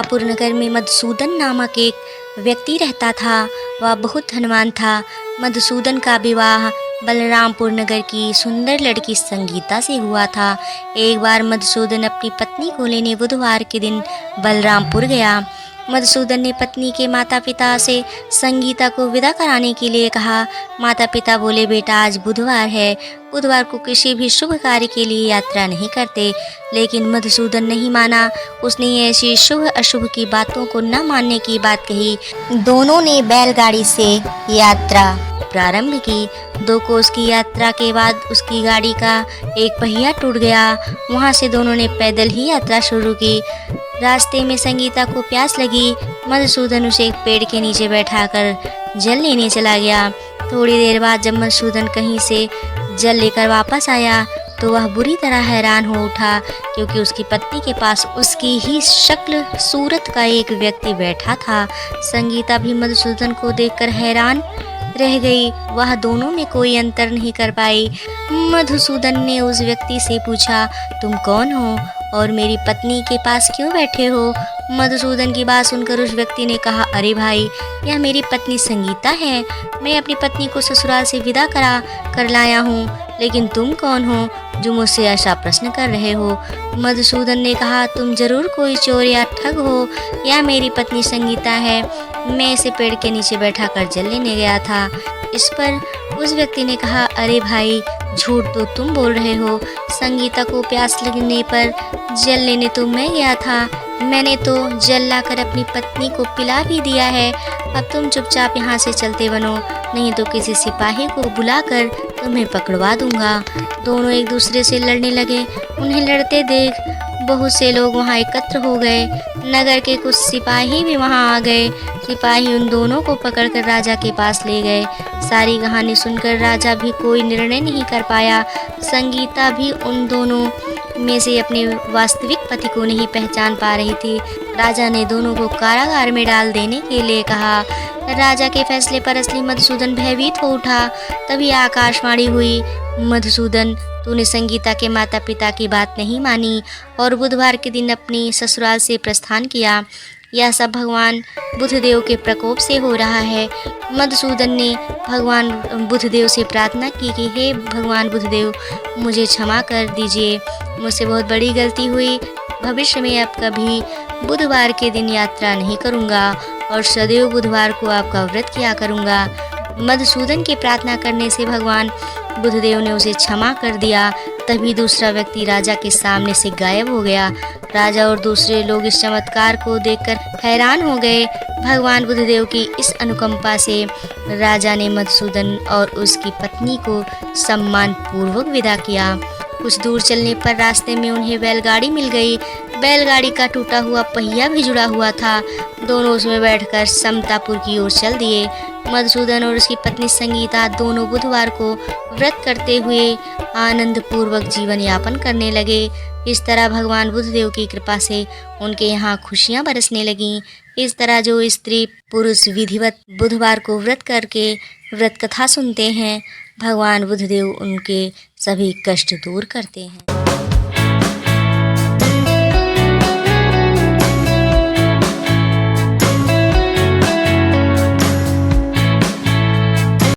समतापुर नगर में मधुसूदन नामक एक व्यक्ति रहता था। वह बहुत धनवान था। मधुसूदन का विवाह बलरामपुर नगर की सुंदर लड़की संगीता से हुआ था। एक बार मधुसूदन अपनी पत्नी को लेने बुधवार के दिन बलरामपुर गया। मधुसूदन ने पत्नी के माता पिता से संगीता को विदा कराने के लिए कहा। माता पिता बोले, बेटा आज बुधवार है, बुधवार को किसी भी शुभ कार्य के लिए यात्रा नहीं करते। लेकिन मधुसूदन नहीं माना। उसने ऐसी शुभ अशुभ की बातों को न मानने की बात कही। दोनों ने बैलगाड़ी से यात्रा प्रारंभ की। 2 कोस की यात्रा के बाद उसकी गाड़ी का एक पहिया टूट गया। वहां से दोनों ने पैदल ही यात्रा शुरू की। रास्ते में संगीता को प्यास लगी। मधुसूदन उसे एक पेड़ के नीचे बैठाकर जल लेने चला गया। थोड़ी देर बाद जब मधुसूदन कहीं से जल लेकर वापस आया तो वह बुरी तरह हैरान हो उठा, क्योंकि उसकी पत्नी के पास उसकी ही शक्ल सूरत का एक व्यक्ति बैठा था। संगीता भी मधुसूदन को देखकर हैरान रह गई। वह दोनों में कोई अंतर नहीं कर पाई। मधुसूदन ने उस व्यक्ति से पूछा, तुम कौन हो और मेरी पत्नी के पास क्यों बैठे हो? मधुसूदन की बात सुनकर उस व्यक्ति ने कहा, अरे भाई, यह मेरी पत्नी संगीता है। मैं अपनी पत्नी को ससुराल से विदा करा कर लाया हूँ। लेकिन तुम कौन हो जो मुझसे ऐसा प्रश्न कर रहे हो? मधुसूदन ने कहा, तुम जरूर कोई चोर या ठग हो। यह मेरी पत्नी संगीता है। मैं इसे पेड़ के नीचे बैठा कर जल लेने गया था। इस पर उस व्यक्ति ने कहा, अरे भाई, झूठ तो तुम बोल रहे हो। संगीता को प्यास लगने पर जल लेने तो मैं गया था। मैंने तो जल लाकर अपनी पत्नी को पिला भी दिया है। अब तुम चुपचाप यहाँ से चलते बनो, नहीं तो किसी सिपाही को बुलाकर तुम्हें पकड़वा दूंगा। दोनों एक दूसरे से लड़ने लगे। उन्हें लड़ते देख बहुत से लोग वहाँ एकत्र हो गए। नगर के कुछ सिपाही भी वहाँ आ गए। सिपाही उन दोनों को पकड़कर राजा के पास ले गए। सारी कहानी सुनकर राजा भी कोई निर्णय नहीं कर पाया। संगीता भी उन दोनों में से अपने वास्तविक पति को नहीं पहचान पा रही थी। राजा ने दोनों को कारागार में डाल देने के लिए कहा। राजा के फैसले पर असली मधुसूदन भयभीत हो उठा। तभी आकाशवाणी हुई, मधुसूदन, तूने संगीता के माता पिता की बात नहीं मानी और बुधवार के दिन अपनी ससुराल से प्रस्थान किया। यह सब भगवान बुधदेव के प्रकोप से हो रहा है। मधुसूदन ने भगवान बुधदेव से प्रार्थना की कि हे भगवान बुधदेव, मुझे क्षमा कर दीजिए। मुझसे बहुत बड़ी गलती हुई। भविष्य में अब कभी बुधवार के दिन यात्रा नहीं करूँगा और सदैव बुधवार को आपका व्रत किया करूँगा। मधुसूदन की प्रार्थना करने से भगवान बुधदेव ने उसे क्षमा कर दिया। तभी दूसरा व्यक्ति राजा के सामने से गायब हो गया। राजा और दूसरे लोग इस चमत्कार को देखकर हैरान हो गए। भगवान बुधदेव की इस अनुकंपा से राजा ने मधुसूदन और उसकी पत्नी को सम्मान पूर्वक विदा किया। कुछ दूर चलने पर रास्ते में उन्हें बैलगाड़ी मिल गई। बैलगाड़ी का टूटा हुआ पहिया भी जुड़ा हुआ था। दोनों उसमें बैठकर समतापुर की ओर चल दिए। मधुसूदन और उसकी पत्नी संगीता दोनों बुधवार को व्रत करते हुए आनंद पूर्वक जीवन यापन करने लगे। इस तरह भगवान बुधदेव की कृपा से उनके यहाँ खुशियाँ बरसने लगीं। इस तरह जो स्त्री पुरुष विधिवत बुधवार को व्रत करके व्रत कथा सुनते हैं, भगवान बुधदेव उनके सभी कष्ट दूर करते हैं।